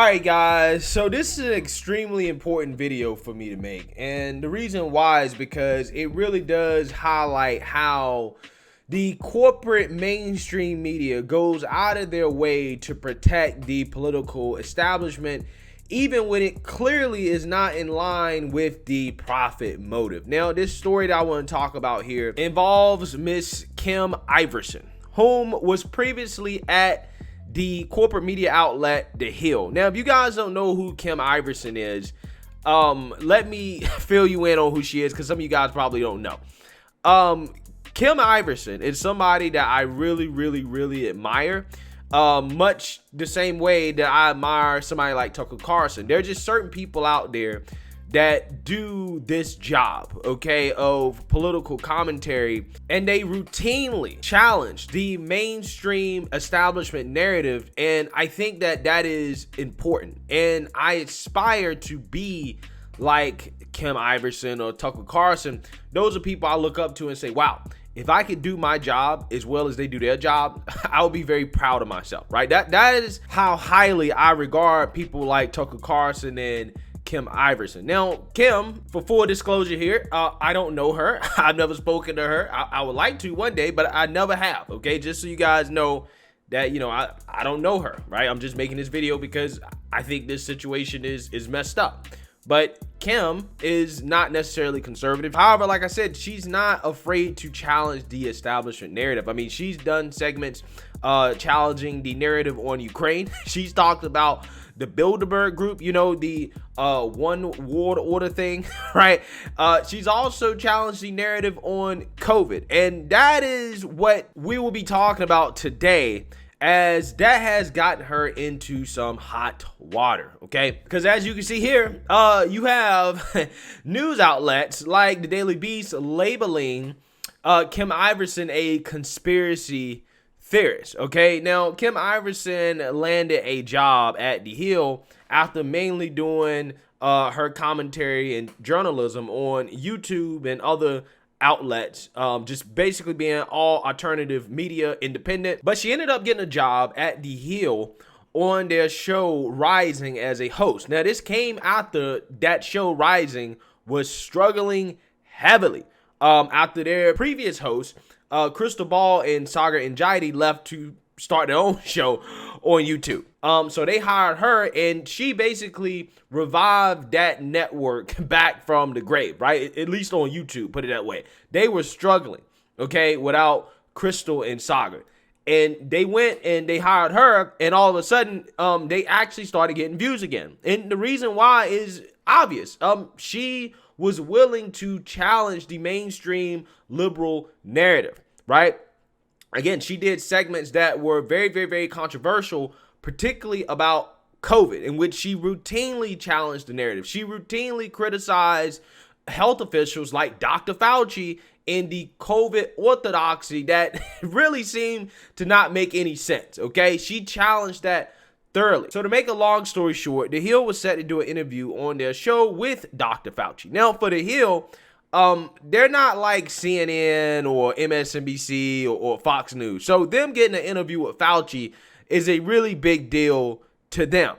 Alright guys, so this is an extremely important video for me to make, and the reason why is because it really does highlight how the corporate mainstream media goes out of their way to protect the political establishment, even when it clearly is not in line with the profit motive. Now, this story that I want to talk about here involves Miss Kim Iversen, whom was previously at the corporate media outlet The Hill. Now, if you guys don't know who Kim Iversen is, let me fill you in on who she is, because some of you guys probably don't know. Kim Iversen is somebody that I really admire, much the same way that I admire somebody like Tucker Carlson. There are just certain people out there that do this job, okay, of political commentary, and they routinely challenge the mainstream establishment narrative, and I think that that is important, and I aspire to be like Kim Iversen or Tucker Carlson. Those are people I look up to and say, wow, if I could do my job as well as they do their job, I would be very proud of myself, right? That is how highly I regard people like Tucker Carlson and Kim Iversen. Now, Kim, for full disclosure here, I don't know her. I've never spoken to her. I would like to one day, but I never have, okay? Just so you guys know that, you know, I don't know her, right? I'm just making this video because I think this situation is messed up. But Kim is not necessarily conservative. However, like I said, she's not afraid to challenge the establishment narrative. I mean, she's done segments challenging the narrative on Ukraine. She's talked about the Bilderberg group, you know, the one world order thing, right? She's also challenged the narrative on COVID. And that is what we will be talking about today, as that has gotten her into some hot water, okay? Because as you can see here, you have news outlets like the Daily Beast labeling Kim Iversen a conspiracy theorist, okay? Now, Kim Iversen landed a job at The Hill after mainly doing her commentary and journalism on YouTube and other outlets, just basically being all alternative media independent. But she ended up getting a job at The Hill on their show Rising as a host. Now, this came after that show Rising was struggling heavily after their previous host, Crystal Ball and Sagar Anxiety, left to start their own show on YouTube. So they hired her, and she basically revived that network back from the grave, right? At least on YouTube, put it that way. They were struggling, okay, without Crystal and Sagar. And they went and they hired her, and all of a sudden, they actually started getting views again. And the reason why is obvious. She was willing to challenge the mainstream liberal narrative, right? Again, she did segments that were very controversial, particularly about COVID, in which she routinely challenged the narrative. She routinely criticized health officials like Dr. Fauci and the COVID orthodoxy that really seemed to not make any sense, okay? She challenged that thoroughly. So to make a long story short, The Hill was set to do an interview on their show with Dr. Fauci. Now, for The Hill, they're not like CNN or MSNBC or Fox News. So them getting an interview with Fauci is a really big deal to them.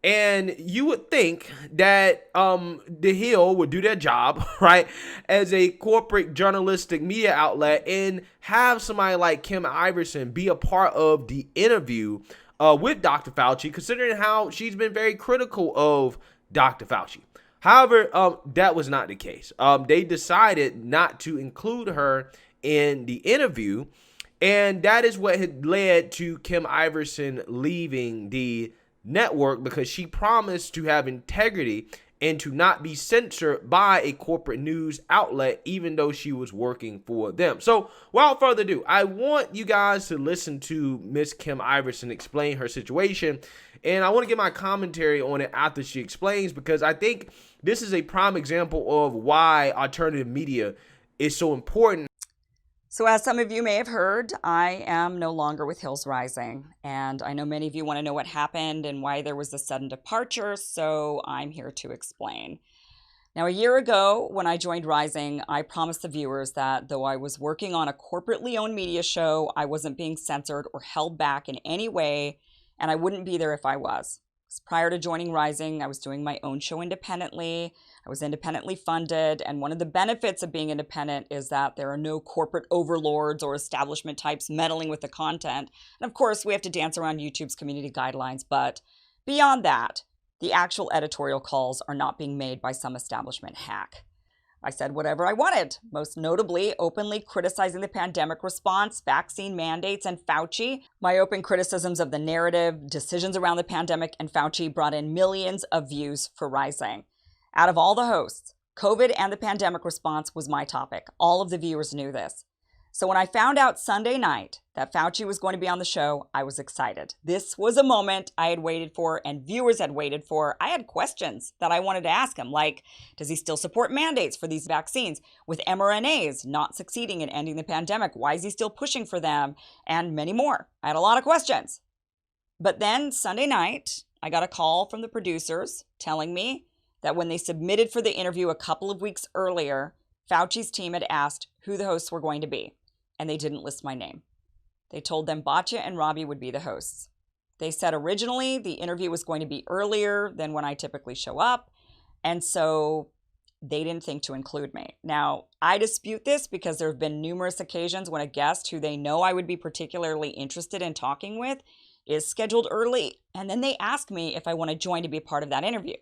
And you would think that The Hill would do their job, right, as a corporate journalistic media outlet, and have somebody like Kim Iversen be a part of the interview with Dr. Fauci, considering how she's been very critical of Dr. Fauci. However, that was not the case. They decided not to include her in the interview, and that is what had led to Kim Iversen leaving the network, because she promised to have integrity and to not be censored by a corporate news outlet, even though she was working for them. So without further ado, I want you guys to listen to Miss Kim Iversen explain her situation, and I want to get my commentary on it after she explains, because I think this is a prime example of why alternative media is so important. So as some of you may have heard, I am no longer with Hills Rising, and I know many of you want to know what happened and why there was a sudden departure, so I'm here to explain. Now, a year ago, when I joined Rising, I promised the viewers that though I was working on a corporately owned media show, I wasn't being censored or held back in any way, and I wouldn't be there if I was. Prior to joining Rising, I was doing my own show independently. I was independently funded. And one of the benefits of being independent is that there are no corporate overlords or establishment types meddling with the content. And of course, we have to dance around YouTube's community guidelines. But beyond that, the actual editorial calls are not being made by some establishment hack. I said whatever I wanted, most notably openly criticizing the pandemic response, vaccine mandates, and Fauci. My open criticisms of the narrative, decisions around the pandemic, and Fauci brought in millions of views for Rising. Out of all the hosts, COVID and the pandemic response was my topic. All of the viewers knew this. So when I found out Sunday night that Fauci was going to be on the show, I was excited. This was a moment I had waited for and viewers had waited for. I had questions that I wanted to ask him, like, does he still support mandates for these vaccines? With mRNAs not succeeding in ending the pandemic, why is he still pushing for them? And many more. I had a lot of questions. But then Sunday night, I got a call from the producers telling me that when they submitted for the interview a couple of weeks earlier, Fauci's team had asked who the hosts were going to be, and they didn't list my name. They told them Batya and Robbie would be the hosts. They said originally the interview was going to be earlier than when I typically show up, and so they didn't think to include me. Now, I dispute this because there have been numerous occasions when a guest who they know I would be particularly interested in talking with is scheduled early, and then they ask me if I want to join to be a part of that interview.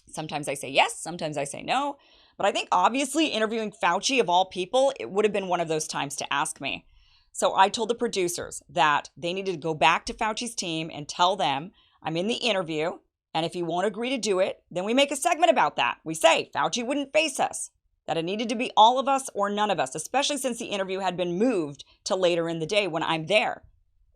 Sometimes I say yes, sometimes I say no. But I think obviously interviewing Fauci of all people, it would have been one of those times to ask me. So I told the producers that they needed to go back to Fauci's team and tell them I'm in the interview. And if he won't agree to do it, then we make a segment about that. We say Fauci wouldn't face us, that it needed to be all of us or none of us, especially since the interview had been moved to later in the day when I'm there.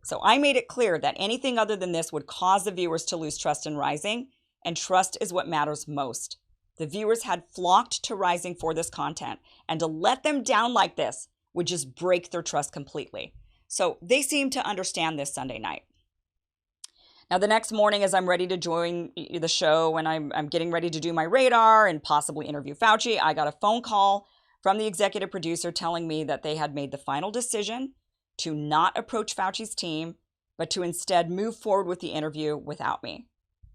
So I made it clear that anything other than this would cause the viewers to lose trust in Rising, and trust is what matters most. The viewers had flocked to Rising for this content, and to let them down like this would just break their trust completely. So they seemed to understand this Sunday night. Now, the next morning, as I'm ready to join the show and I'm getting ready to do my radar and possibly interview Fauci, I got a phone call from the executive producer telling me that they had made the final decision to not approach Fauci's team, but to instead move forward with the interview without me.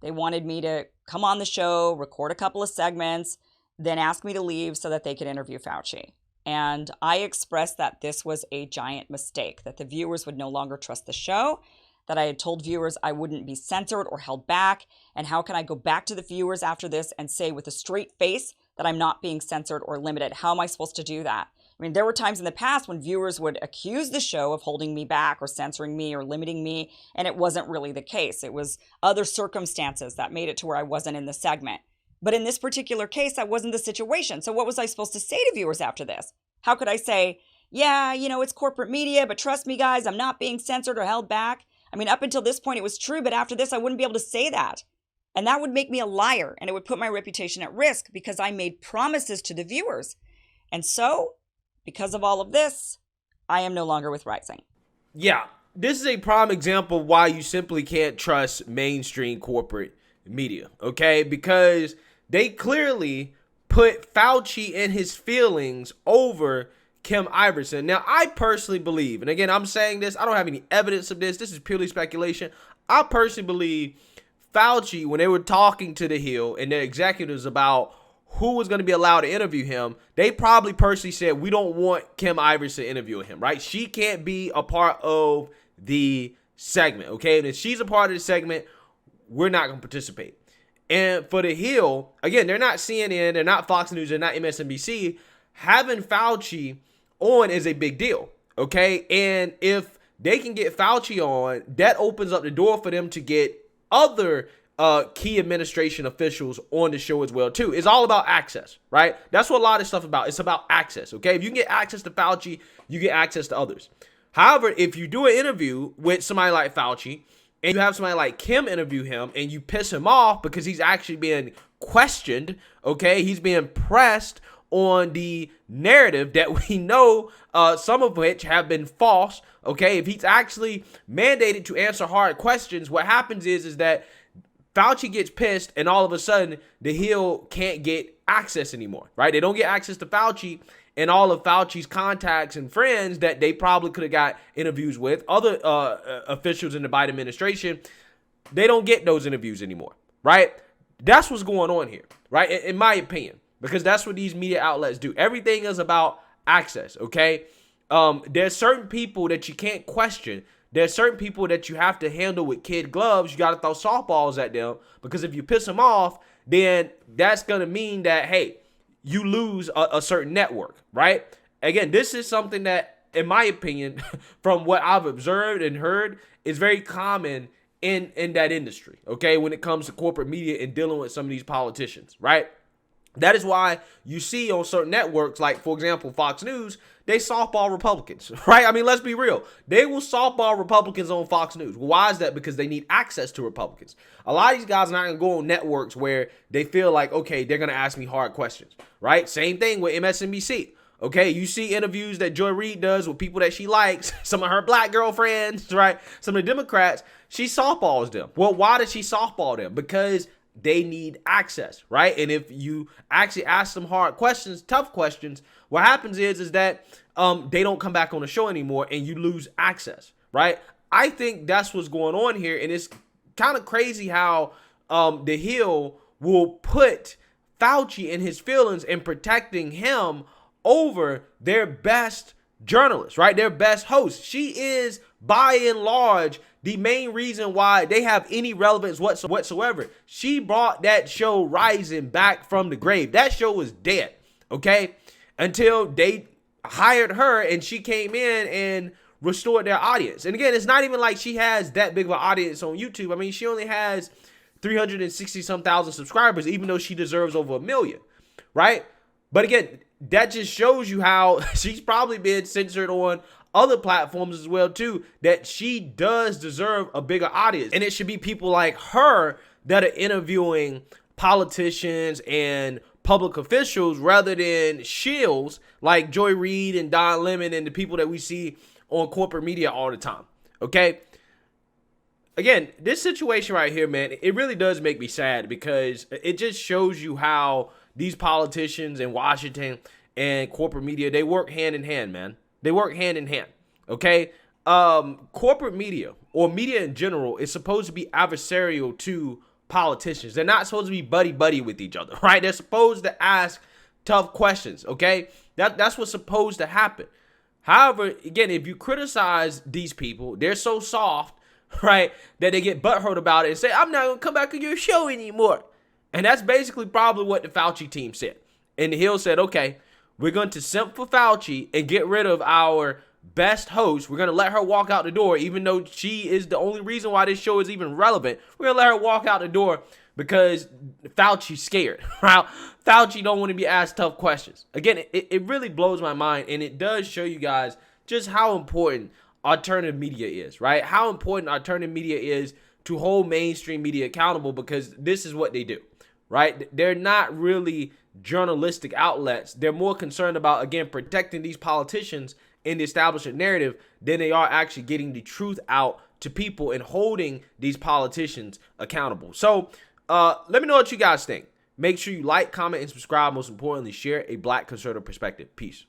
They wanted me to come on the show, record a couple of segments, then ask me to leave so that they could interview Fauci. And I expressed that this was a giant mistake, that the viewers would no longer trust the show, that I had told viewers I wouldn't be censored or held back. And how can I go back to the viewers after this and say with a straight face that I'm not being censored or limited? How am I supposed to do that? I mean, there were times in the past when viewers would accuse the show of holding me back or censoring me or limiting me, and it wasn't really the case. It was other circumstances that made it to where I wasn't in the segment. But in this particular case, that wasn't the situation. So what was I supposed to say to viewers after this? How could I say, yeah, it's corporate media, but trust me, guys, I'm not being censored or held back? I mean, up until this point, it was true, but after this, I wouldn't be able to say that. And that would make me a liar, and it would put my reputation at risk because I made promises to the viewers. And so, because of all of this, I am no longer with Rising. Yeah, this is a prime example of why you simply can't trust mainstream corporate media, okay? Because they clearly put Fauci and his feelings over Kim Iversen. Now, I personally believe, and again, I'm saying this, I don't have any evidence of this. This is purely speculation. I personally believe Fauci, when they were talking to The Hill and their executives about who was going to be allowed to interview him, they probably personally said, we don't want Kim Iversen interviewing him, right? She can't be a part of the segment, okay? And if she's a part of the segment, we're not going to participate. And for The Hill, again, they're not CNN, they're not Fox News, they're not MSNBC. Having Fauci on is a big deal, okay? And if they can get Fauci on, that opens up the door for them to get other key administration officials on the show as well too. It's all about access, right? That's what a lot of stuff about. It's about access, okay? If you can get access to Fauci, you get access to others. However, if you do an interview with somebody like Fauci and you have somebody like Kim interview him and you piss him off because he's actually being questioned, okay? He's being pressed on the narrative that we know, some of which have been false, okay? If he's actually mandated to answer hard questions, what happens is that Fauci gets pissed and all of a sudden The Hill can't get access anymore, right? They don't get access to Fauci and all of Fauci's contacts and friends that they probably could have got interviews with, other officials in the Biden administration. They don't get those interviews anymore, right? That's what's going on here, right? In my opinion, because that's what these media outlets do. Everything is about access, okay? There's certain people that you can't question. There's certain people that you have to handle with kid gloves. You got to throw softballs at them, because if you piss them off, then that's going to mean that, hey, you lose a certain network, right? Again, this is something that, in my opinion, from what I've observed and heard, is very common in that industry, okay, when it comes to corporate media and dealing with some of these politicians, right? That is why you see on certain networks, like, for example, Fox News, they softball Republicans, right? I mean, let's be real. They will softball Republicans on Fox News. Why is that? Because they need access to Republicans. A lot of these guys are not going to go on networks where they feel like, okay, they're going to ask me hard questions, right? Same thing with MSNBC. Okay, you see interviews that Joy Reid does with people that she likes, some of her black girlfriends, right? Some of the Democrats, she softballs them. Well, why does she softball them? Because they need access, right? And if you actually ask them hard questions, tough questions, what happens is that they don't come back on the show anymore and you lose access, right? I think that's what's going on here. And it's kind of crazy how the Hill will put Fauci and his feelings in protecting him over their best journalist, right? Their best host. She is, by and large, the main reason why they have any relevance whatsoever. She brought that show Rising back from the grave. That show was dead, okay? Until they hired her and she came in and restored their audience. And again, it's not even like she has that big of an audience on YouTube. I mean, she only has 360-some thousand subscribers, even though she deserves over 1 million, right? But again, that just shows you how she's probably been censored on other platforms as well too, that she does deserve a bigger audience. And it should be people like her that are interviewing politicians and public officials rather than shills like Joy Reid and Don Lemon and the people that we see on corporate media all the time, okay? Again, this situation right here, man, it really does make me sad, because it just shows you how these politicians in Washington and corporate media, they work hand in hand, man. They work hand in hand, okay? Corporate media, or media in general, is supposed to be adversarial to politicians. They're not supposed to be buddy-buddy with each other, right? They're supposed to ask tough questions, okay? That's what's supposed to happen. However, again, if you criticize these people, they're so soft, right, that they get butthurt about it and say, I'm not going to come back on your show anymore. And that's basically probably what the Fauci team said. And the Hill said, okay, we're going to simp for Fauci and get rid of our best host. We're going to let her walk out the door, even though she is the only reason why this show is even relevant. We're going to let her walk out the door because Fauci's scared, right? Fauci don't want to be asked tough questions. Again, it really blows my mind, and it does show you guys just how important alternative media is, right? How important alternative media is to hold mainstream media accountable, because this is what they do, right? They're not really journalistic outlets. They're more concerned about, again, protecting these politicians in the establishment narrative than they are actually getting the truth out to people and holding these politicians accountable. So let me know what you guys think. Make sure you like, comment, and subscribe. Most importantly, share a Black conservative perspective. Peace.